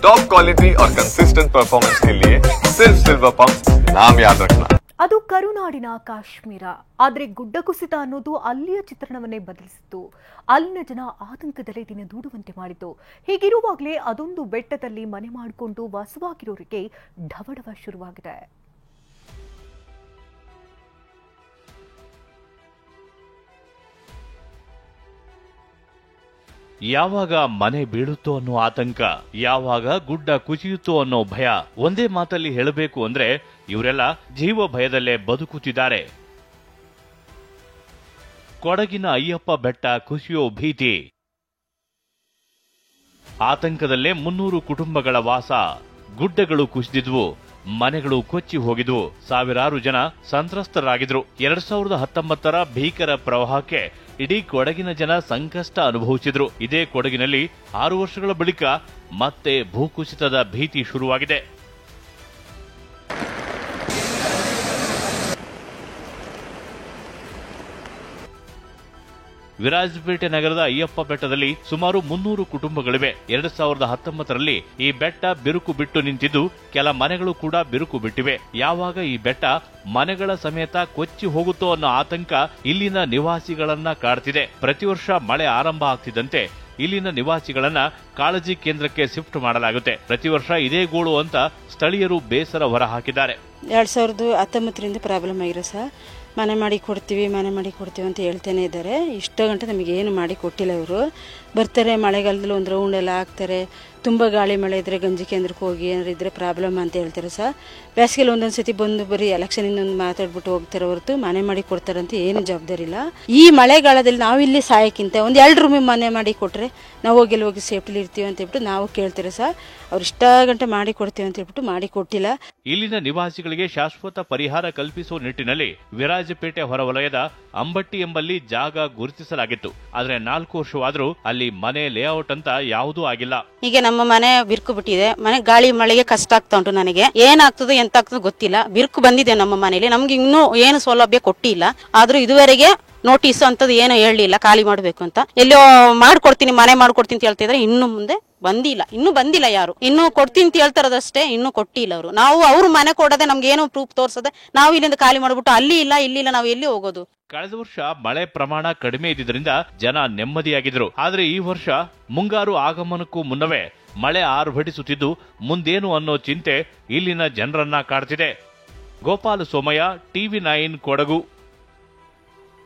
Top quality और consistent performance के लिए सिर्फ सिल्वर पंप नाम याद रखना। ಅದು ಕರುನಾಡಿನ ಕಾಶ್ಮೀರ. ಆದರೆ ಗುಡ್ಡ ಕುಸಿತ ಅನ್ನೋದು ಅಲ್ಲಿಯ ಚಿತ್ರಣವನ್ನೇ ಬದಲಿಸಿತ್ತು. ಅಲ್ಲಿನ ಜನ ಆತಂಕದಲ್ಲೇ ದಿನ ದೂಡುವಂತೆ ಮಾಡಿತು. ಹೀಗಿರುವಾಗಲೇ ಅದೊಂದು ಬೆಟ್ಟದಲ್ಲಿ ಮನೆ ಮಾಡಿಕೊಂಡು ವಾಸವಾಗಿರೋರಿಗೆ ಢವಢವ ಶುರುವಾಗಿದೆ. ಯಾವಾಗ ಮನೆ ಬೀಳುತ್ತೋ ಅನ್ನೋ ಆತಂಕ, ಯಾವಾಗ ಗುಡ್ಡ ಕುಸಿಯುತ್ತೋ ಅನ್ನೋ ಭಯ. ಒಂದೇ ಮಾತಲ್ಲಿ ಹೇಳಬೇಕು ಅಂದ್ರೆ ಇವರೆಲ್ಲ ಜೀವ ಭಯದಲ್ಲೇ ಬದುಕುತ್ತಿದ್ದಾರೆ. ಕೊಡಗಿನ ಅಯ್ಯಪ್ಪ ಬೆಟ್ಟ ಕುಸಿಯೋ ಭೀತಿ. ಆತಂಕದಲ್ಲೇ 300 ಕುಟುಂಬಗಳ ವಾಸ. ಗುಡ್ಡಗಳು ಕುಸಿದಿದ್ವು, ಮನೆಗಳು ಕೊಚ್ಚಿ ಹೋಗಿದ್ವು, ಸಾವಿರಾರು ಜನ ಸಂತ್ರಸ್ತರಾಗಿದ್ರು. 2019ರ ಭೀಕರ ಪ್ರವಾಹಕ್ಕೆ ಇಡೀ ಕೊಡಗಿನ ಜನ ಸಂಕಷ್ಟ ಅನುಭವಿಸಿದ್ರು. ಇದೇ ಕೊಡಗಿನಲ್ಲಿ 6 ವರ್ಷಗಳ ಬಳಿಕ ಮತ್ತೆ ಭೂಕುಸಿತದ ಭೀತಿ ಶುರುವಾಗಿದೆ. ವಿರಾಜಪೇಟೆ ನಗರದ ಅಯ್ಯಪ್ಪ ಬೆಟ್ಟದಲ್ಲಿ ಸುಮಾರು 300 ಕುಟುಂಬಗಳಿವೆ. 2019ರಲ್ಲಿ ಈ ಬೆಟ್ಟ ಬಿರುಕು ಬಿಟ್ಟು ನಿಂತಿದ್ದು, ಕೆಲ ಮನೆಗಳು ಕೂಡ ಬಿರುಕು ಬಿಟ್ಟಿವೆ. ಯಾವಾಗ ಈ ಬೆಟ್ಟ ಮನೆಗಳ ಸಮೇತ ಕೊಚ್ಚಿ ಹೋಗುತ್ತೋ ಅನ್ನೋ ಆತಂಕ ಇಲ್ಲಿನ ನಿವಾಸಿಗಳನ್ನ ಕಾಡ್ತಿದೆ. ಪ್ರತಿ ವರ್ಷ ಮಳೆ ಆರಂಭ ಆಗ್ತಿದ್ದಂತೆ ಇಲ್ಲಿನ ನಿವಾಸಿಗಳನ್ನ ಕಾಳಜಿ ಕೇಂದ್ರಕ್ಕೆ ಶಿಫ್ಟ್ ಮಾಡಲಾಗುತ್ತೆ. ಪ್ರತಿ ವರ್ಷ ಇದೇ ಗೋಳು ಅಂತ ಸ್ಥಳೀಯರು ಬೇಸರ ಹೊರಹಾಕಿದ್ದಾರೆ. 2019ರಿಂದ ಪ್ರಾಬ್ಲಮ್ ಆಗಿರೋ ಸರ್, ಮನೆ ಮಾಡಿ ಕೊಡ್ತೀವಿ ಅಂತ ಹೇಳ್ತಾನೆ ಇದ್ದಾರೆ. ಇಷ್ಟ ಗಂಟೆ ನಮಗೆ ಏನು ಮಾಡಿ ಕೊಟ್ಟಿಲ್ಲ. ಇವರು ಬರ್ತಾರೆ, ಮಳೆಗಾಲದಲ್ಲಿ ಒಂದು ರೌಂಡ್ ಎಲ್ಲ ಹಾಕ್ತಾರೆ. ತುಂಬ ಗಾಳಿ ಮಳೆ ಇದ್ರೆ ಗಂಜಿ ಕೇಂದ್ರಕ್ಕೆ ಹೋಗಿ ಏನಾರು ಇದ್ರೆ ಪ್ರಾಬ್ಲಮ್ ಅಂತ ಹೇಳ್ತಾರೆ ಸರ್. ಬೇಸಿಗೆಯಲ್ಲಿ ಒಂದೊಂದ್ಸತಿ ಬಂದು ಬರೀ ಎಲೆಕ್ಷನ್ ಇನ್ನೊಂದು ಮಾತಾಡ್ಬಿಟ್ಟು ಹೋಗ್ತಾರೆ ಹೊರತು ಮನೆ ಮಾಡಿ ಕೊಡ್ತಾರಂತ ಏನು ಜವಾಬ್ದಾರಿ ಇಲ್ಲ. ಈ ಮಳೆಗಾಲದಲ್ಲಿ ನಾವು ಇಲ್ಲಿ ಸಾಯಕ್ಕಿಂತ ಒಂದು 2 ರೂಮಿಗೆ ಮನೆ ಮಾಡಿ ಕೊಟ್ರೆ ನಾವು ಹೋಗಿ ಸೇಫ್ಟಿಲಿ ಇರ್ತೀವಿ ಅಂತ ಹೇಳ್ಬಿಟ್ಟು ನಾವು ಕೇಳ್ತಾರೆ ಸರ್. ಅವ್ರು ಇಷ್ಟ ಗಂಟೆ ಮಾಡಿ ಕೊಡ್ತೀವಿ ಅಂತ ಹೇಳ್ಬಿಟ್ಟು ಮಾಡಿ ಕೊಟ್ಟಿಲ್ಲ. ಇಲ್ಲಿನ ನಿವಾಸಿಗಳಿಗೆ ಶಾಶ್ವತ ಪರಿಹಾರ ಕಲ್ಪಿಸುವ ನಿಟ್ಟಿನಲ್ಲಿ ವಿರಾಜಪೇಟೆ ಹೊರವಲಯದ ಅಂಬಟ್ಟಿ ಎಂಬಲ್ಲಿ ಜಾಗ ಗುರುತಿಸಲಾಗಿತ್ತು. ಆದ್ರೆ 4 ವರ್ಷವಾದರೂ ಅಲ್ಲಿ ಮನೆ ಲೇಔಟ್ ಅಂತ ಯಾವುದೂ ಆಗಿಲ್ಲ. ಈಗ ನಮ್ಮ ಮನೆ ಬಿರುಕು ಬಿಟ್ಟಿದೆ. ಮನೆ ಗಾಳಿ ಮಳೆಗೆ ಕಷ್ಟ ಆಗ್ತಾ ಉಂಟು. ನನಗೆ ಏನಾಗ್ತದೆ ಎಂತ ಆಗ್ತದೆ ಗೊತ್ತಿಲ್ಲ. ಬಿರುಕು ಬಂದಿದೆ ನಮ್ಮ ಮನೇಲಿ. ನಮ್ಗೆ ಇನ್ನೂ ಏನು ಸೌಲಭ್ಯ ಕೊಟ್ಟಿಲ್ಲ. ಆದ್ರೂ ಇದುವರೆಗೆ ನೋಟಿಸ್ ಅಂತದ್ದು ಏನು ಹೇಳಲಿಲ್ಲ ಖಾಲಿ ಮಾಡಬೇಕು ಅಂತ. ಎಲ್ಲೋ ಮಾಡ್ಕೊಡ್ತೀನಿ, ಮನೆ ಮಾಡ್ಕೊಡ್ತೀನಿ ಅಂತ ಹೇಳ್ತಿದ್ರೆ ಇನ್ನು ಮುಂದೆ ಇನ್ನೂ ಬಂದಿಲ್ಲ ಯಾರು. ಇನ್ನು ಕೊಡ್ತೀನಿ ಅಂತ ಹೇಳ್ತಾರದಷ್ಟೇ, ಇನ್ನೂ ಕೊಟ್ಟಿಲ್ಲ ಅವರು. ನಾವು ಅವ್ರ ಮನೆ ಕೊಡದೆ ನಮ್ಗೆ ಏನು ಪ್ರೂಫ್ ತೋರ್ಸದೆ ನಾವು ಇಲ್ಲಿಂದ ಖಾಲಿ ಮಾಡ್ಬಿಟ್ಟು ಅಲ್ಲಿ ಇಲ್ಲ ನಾವು ಎಲ್ಲಿ ಹೋಗೋದು. ಕಳೆದ ವರ್ಷ ಮಳೆ ಪ್ರಮಾಣ ಕಡಿಮೆ ಇದ್ದಿದ್ರಿಂದ ಜನ ನೆಮ್ಮದಿಯಾಗಿದ್ರು. ಆದ್ರೆ ಈ ವರ್ಷ ಮುಂಗಾರು ಆಗಮನಕ್ಕೂ ಮುನ್ನವೇ ಮಳೆ ಆರ್ಭಟಿಸುತ್ತಿದ್ದು, ಮುಂದೇನು ಅನ್ನೋ ಚಿಂತೆ ಇಲ್ಲಿನ ಜನರನ್ನ ಕಾಡ್ತಿದೆ. ಗೋಪಾಲ ಸೋಮಯ್ಯ, TV9 ಕೊಡಗು.